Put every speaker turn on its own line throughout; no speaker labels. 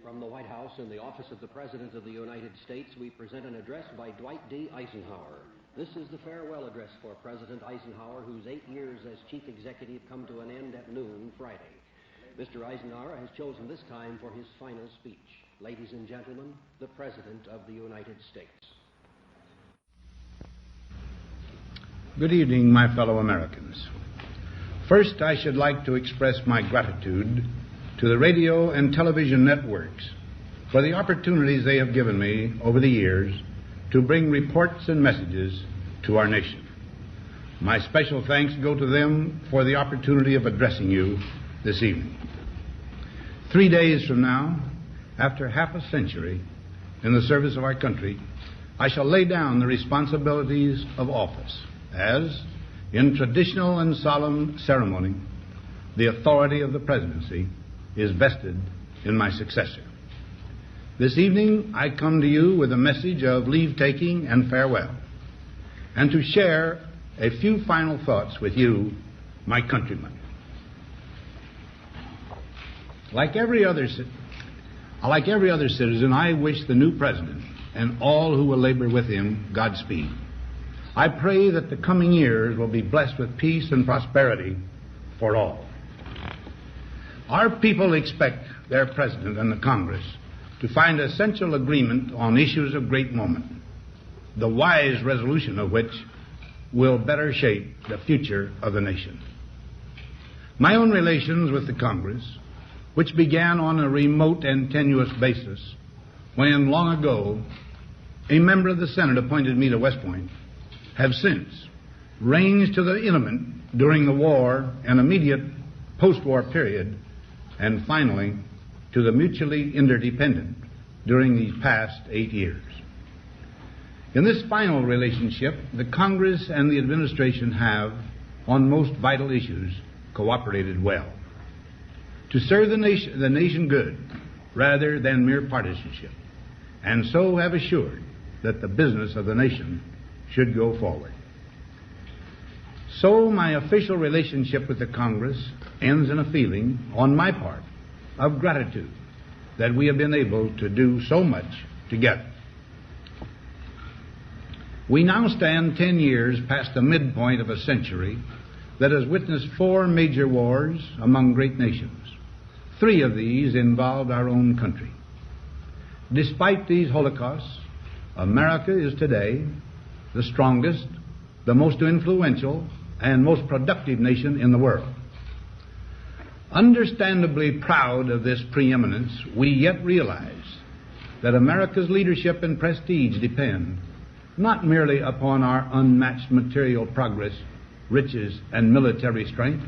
From the White House in the office of the President of the United States, we present an address by Dwight D. Eisenhower. This is the farewell address for President Eisenhower, whose 8 years as chief executive come to an end at noon Friday. Mr. Eisenhower has chosen this time for his final speech. Ladies and gentlemen, the President of the United States.
Good evening, my fellow Americans. First, I should like to express my gratitude to the radio and television networks for the opportunities they have given me over the years to bring reports and messages to our nation. My special thanks go to them for the opportunity of addressing you this evening. 3 days from now, after half a century in the service of our country, I shall lay down the responsibilities of office as, in traditional and solemn ceremony, the authority of the presidency is vested in my successor. This evening, I come to you with a message of leave-taking and farewell, and to share a few final thoughts with you, my countrymen. Like every other citizen, I wish the new president and all who will labor with him Godspeed. I pray that the coming years will be blessed with peace and prosperity for all. Our people expect their president and the Congress to find essential agreement on issues of great moment, the wise resolution of which will better shape the future of the nation. My own relations with the Congress, which began on a remote and tenuous basis when, long ago, a member of the Senate appointed me to West Point, have since ranged to the intimate during the war and immediate post-war period, and finally to the mutually interdependent during these past 8 years. In this final relationship, the Congress and the administration have, on most vital issues, cooperated well to serve the nation good rather than mere partisanship, and so have assured that the business of the nation should go forward. So my official relationship with the Congress ends in a feeling, on my part, of gratitude that we have been able to do so much together. We now stand 10 years past the midpoint of a century that has witnessed 4 major wars among great nations. 3 of these involved our own country. Despite these holocausts, America is today the strongest, the most influential, and most productive nation in the world. Understandably proud of this preeminence, we yet realize that America's leadership and prestige depend not merely upon our unmatched material progress, riches, and military strength,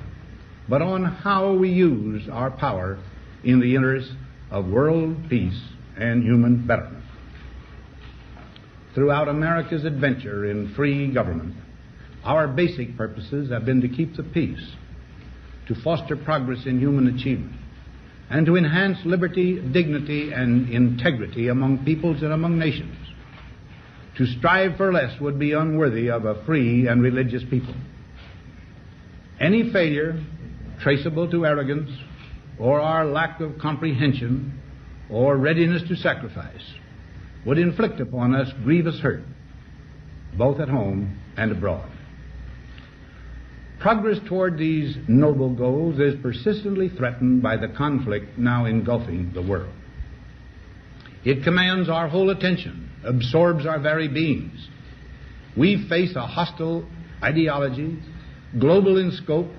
but on how we use our power in the interest of world peace and human betterment. Throughout America's adventure in free government, our basic purposes have been to keep the peace, to foster progress in human achievement, and to enhance liberty, dignity, and integrity among peoples and among nations. To strive for less would be unworthy of a free and religious people. Any failure traceable to arrogance or our lack of comprehension or readiness to sacrifice would inflict upon us grievous hurt, both at home and abroad. Progress toward these noble goals is persistently threatened by the conflict now engulfing the world. It commands our whole attention, absorbs our very beings. We face a hostile ideology, global in scope,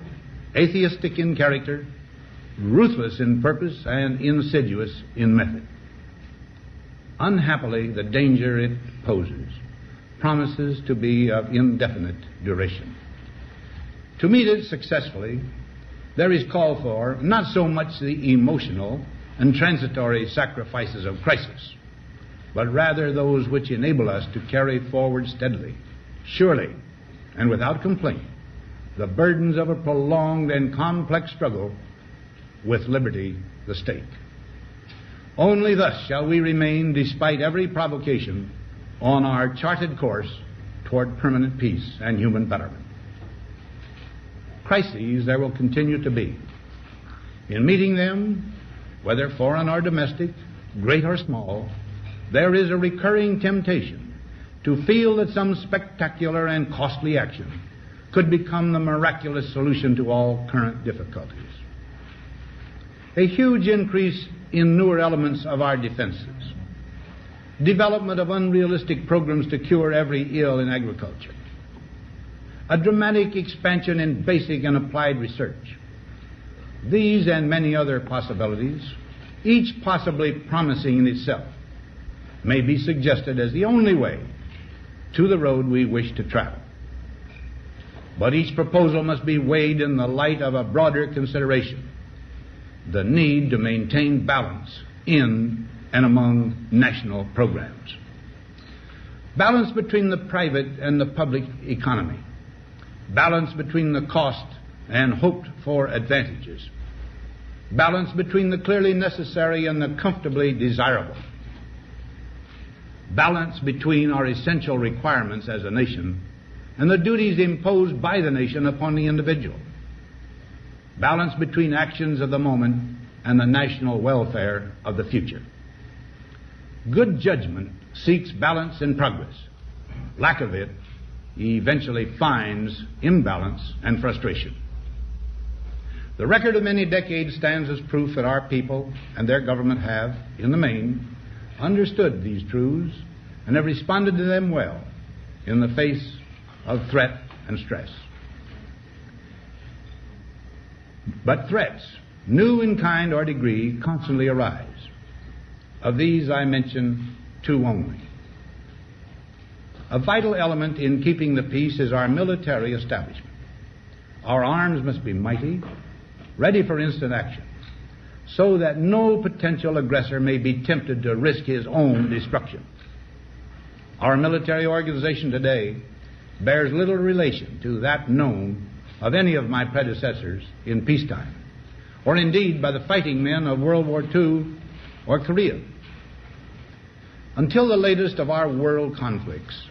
atheistic in character, ruthless in purpose, and insidious in method. Unhappily, the danger it poses promises to be of indefinite duration. To meet it successfully, there is call for not so much the emotional and transitory sacrifices of crisis, but rather those which enable us to carry forward steadily, surely, and without complaint, the burdens of a prolonged and complex struggle with liberty, the stake. Only thus shall we remain, despite every provocation, on our charted course toward permanent peace and human betterment. Crises there will continue to be. In meeting them, whether foreign or domestic, great or small, there is a recurring temptation to feel that some spectacular and costly action could become the miraculous solution to all current difficulties. A huge increase in newer elements of our defenses, development of unrealistic programs to cure every ill in agriculture, a dramatic expansion in basic and applied research. These and many other possibilities, each possibly promising in itself, may be suggested as the only way to the road we wish to travel. But each proposal must be weighed in the light of a broader consideration, the need to maintain balance in and among national programs. Balance between the private and the public economy. Balance between the cost and hoped-for advantages. Balance between the clearly necessary and the comfortably desirable. Balance between our essential requirements as a nation and the duties imposed by the nation upon the individual. Balance between actions of the moment and the national welfare of the future. Good judgment seeks balance in progress. Lack of it eventually finds imbalance and frustration. The record of many decades stands as proof that our people and their government have, in the main, understood these truths and have responded to them well in the face of threat and stress. But threats, new in kind or degree, constantly arise. Of these I mention two only. A vital element in keeping the peace is our military establishment. Our arms must be mighty, ready for instant action, so that no potential aggressor may be tempted to risk his own destruction. Our military organization today bears little relation to that known of any of my predecessors in peacetime, or indeed by the fighting men of World War II or Korea. Until the latest of our world conflicts,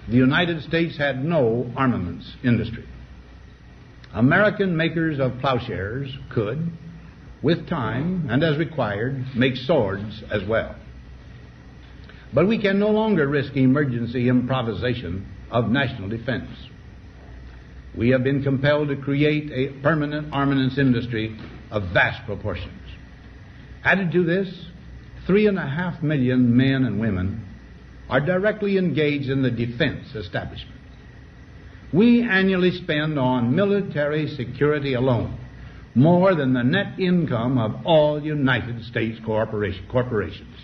the United States had no armaments industry. American makers of plowshares could, with time and as required, make swords as well. But we can no longer risk emergency improvisation of national defense. We have been compelled to create a permanent armaments industry of vast proportions. Added to this, 3.5 million men and women are directly engaged in the defense establishment. We annually spend on military security alone more than the net income of all United States corporations.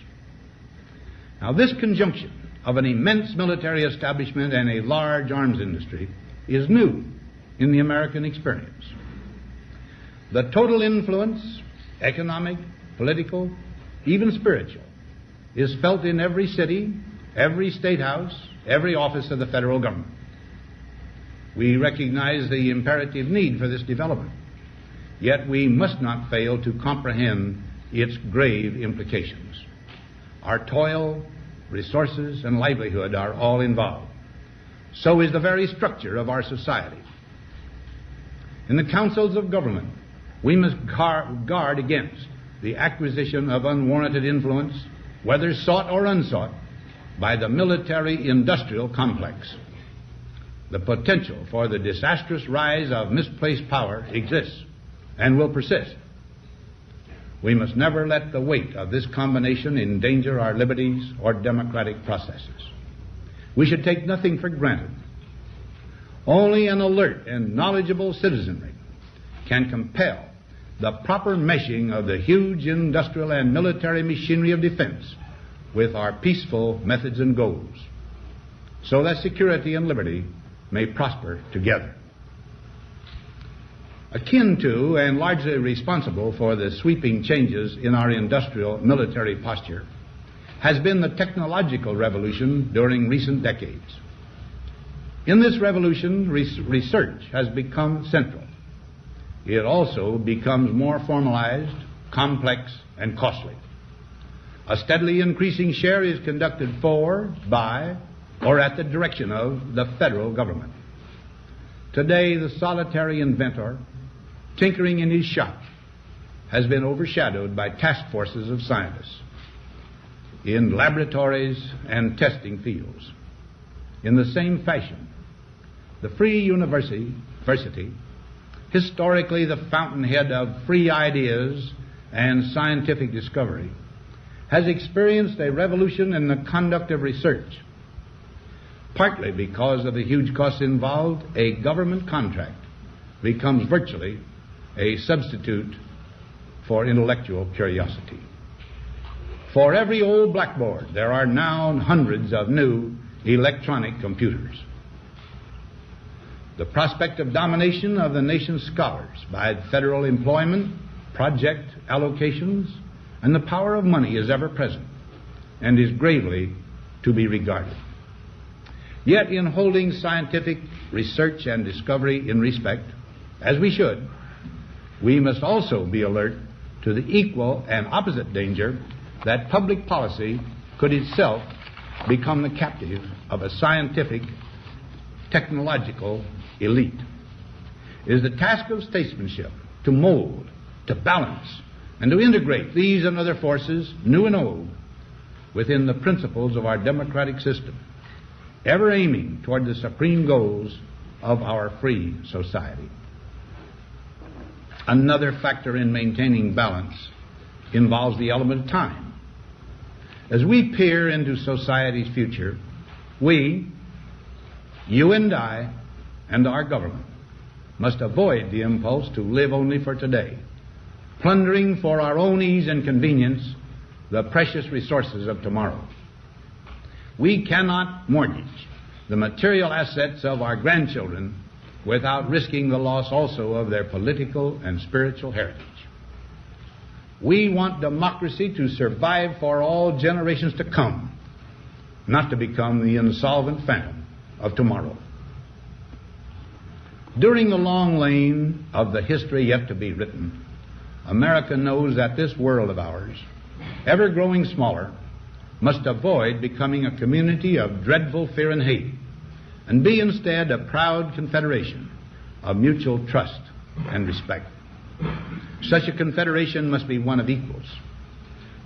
Now, this conjunction of an immense military establishment and a large arms industry is new in the American experience. The total influence, economic, political, even spiritual, is felt in every city, every state house, every office of the federal government. We recognize the imperative need for this development, yet we must not fail to comprehend its grave implications. Our toil, resources, and livelihood are all involved. So is the very structure of our society. In the councils of government, we must guard against the acquisition of unwarranted influence, whether sought or unsought, by the military-industrial complex. The potential for the disastrous rise of misplaced power exists and will persist. We must never let the weight of this combination endanger our liberties or democratic processes. We should take nothing for granted. Only an alert and knowledgeable citizenry can compel the proper meshing of the huge industrial and military machinery of defense with our peaceful methods and goals, so that security and liberty may prosper together. Akin to and largely responsible for the sweeping changes in our industrial military posture has been the technological revolution during recent decades. In this revolution, research has become central. It also becomes more formalized, complex, and costly. A steadily increasing share is conducted for, by, or at the direction of the federal government. Today, the solitary inventor, tinkering in his shop, has been overshadowed by task forces of scientists. in laboratories and testing fields. In the same fashion, the free university, historically the fountainhead of free ideas and scientific discovery, has experienced a revolution in the conduct of research. Partly because of the huge costs involved, a government contract becomes virtually a substitute for intellectual curiosity. For every old blackboard, there are now hundreds of new electronic computers. The prospect of domination of the nation's scholars by federal employment, project allocations, and the power of money is ever present and is gravely to be regarded. Yet in holding scientific research and discovery in respect, as we should, we must also be alert to the equal and opposite danger that public policy could itself become the captive of a scientific, technological elite. It is the task of statesmanship to mold, to balance, and to integrate these and other forces, new and old, within the principles of our democratic system, ever aiming toward the supreme goals of our free society. Another factor in maintaining balance involves the element of time. As we peer into society's future, we, you and I, and our government must avoid the impulse to live only for today, plundering for our own ease and convenience the precious resources of tomorrow. We cannot mortgage the material assets of our grandchildren without risking the loss also of their political and spiritual heritage. We want democracy to survive for all generations to come, not to become the insolvent phantom of tomorrow. During the long lane of the history yet to be written, America knows that this world of ours, ever growing smaller, must avoid becoming a community of dreadful fear and hate, and be instead a proud confederation of mutual trust and respect. Such a confederation must be one of equals.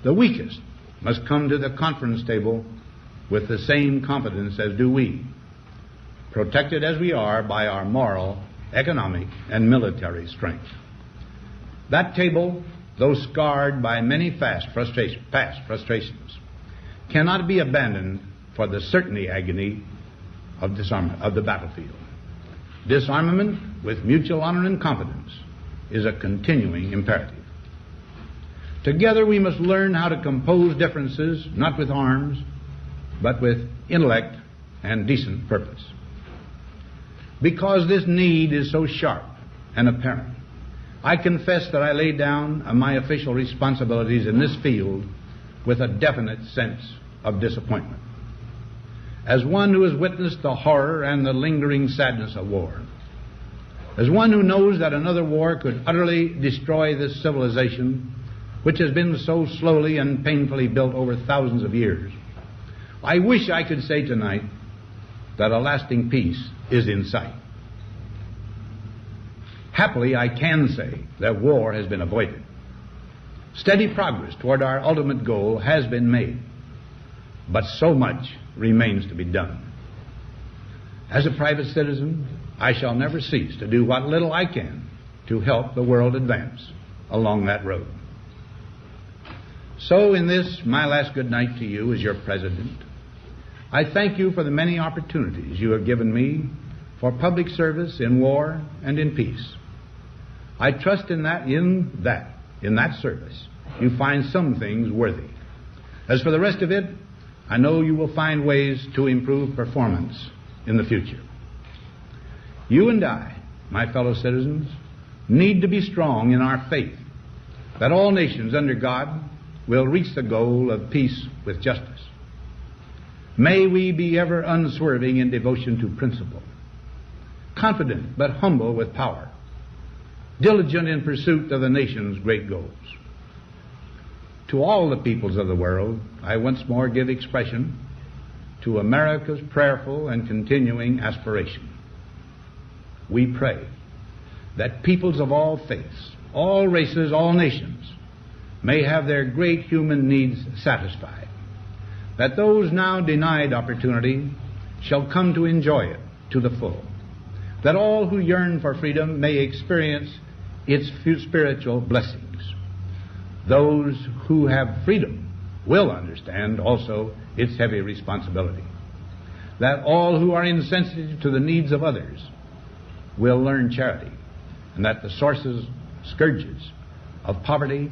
The weakest must come to the conference table with the same confidence as do we, protected as we are by our moral, economic, and military strength. That table, though scarred by many past frustrations, cannot be abandoned for the certainty agony of disarmament, of the battlefield. Disarmament with mutual honor and confidence is a continuing imperative. Together we must learn how to compose differences, not with arms, but with intellect and decent purpose. Because this need is so sharp and apparent, I confess that I lay down my official responsibilities in this field with a definite sense of disappointment. As one who has witnessed the horror and the lingering sadness of war, as one who knows that another war could utterly destroy this civilization which has been so slowly and painfully built over thousands of years, I wish I could say tonight that a lasting peace is in sight. Happily, I can say that war has been avoided. Steady progress toward our ultimate goal has been made, but so much remains to be done. As a private citizen, I shall never cease to do what little I can to help the world advance along that road. So in this, my last good night to you as your president, I thank you for the many opportunities you have given me for public service in war and in peace. I trust in that service, you find some things worthy. As for the rest of it, I know you will find ways to improve performance in the future. You and I, my fellow citizens, need to be strong in our faith that all nations under God will reach the goal of peace with justice. May we be ever unswerving in devotion to principle, confident but humble with power, diligent in pursuit of the nation's great goals. To all the peoples of the world, I once more give expression to America's prayerful and continuing aspiration. We pray that peoples of all faiths, all races, all nations may have their great human needs satisfied that those now denied opportunity shall come to enjoy it to the full, that all who yearn for freedom may experience its spiritual blessings. Those who have freedom will understand also its heavy responsibility, that all who are insensitive to the needs of others will learn charity, and that the scourges of poverty,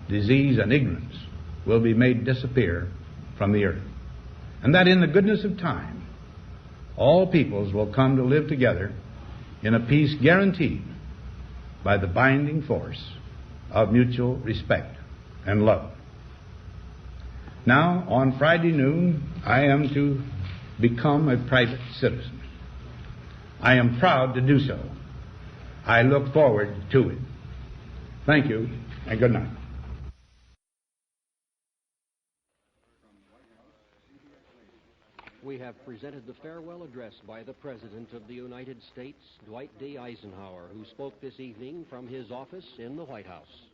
disease, and ignorance will be made disappear from the earth, and that in the goodness of time all peoples will come to live together in a peace guaranteed by the binding force of mutual respect and love. Now, on Friday noon, I am to become a private citizen. I am proud to do so. I look forward to it. Thank you, and good night.
We have presented the farewell address by the President of the United States, Dwight D. Eisenhower, who spoke this evening from his office in the White House.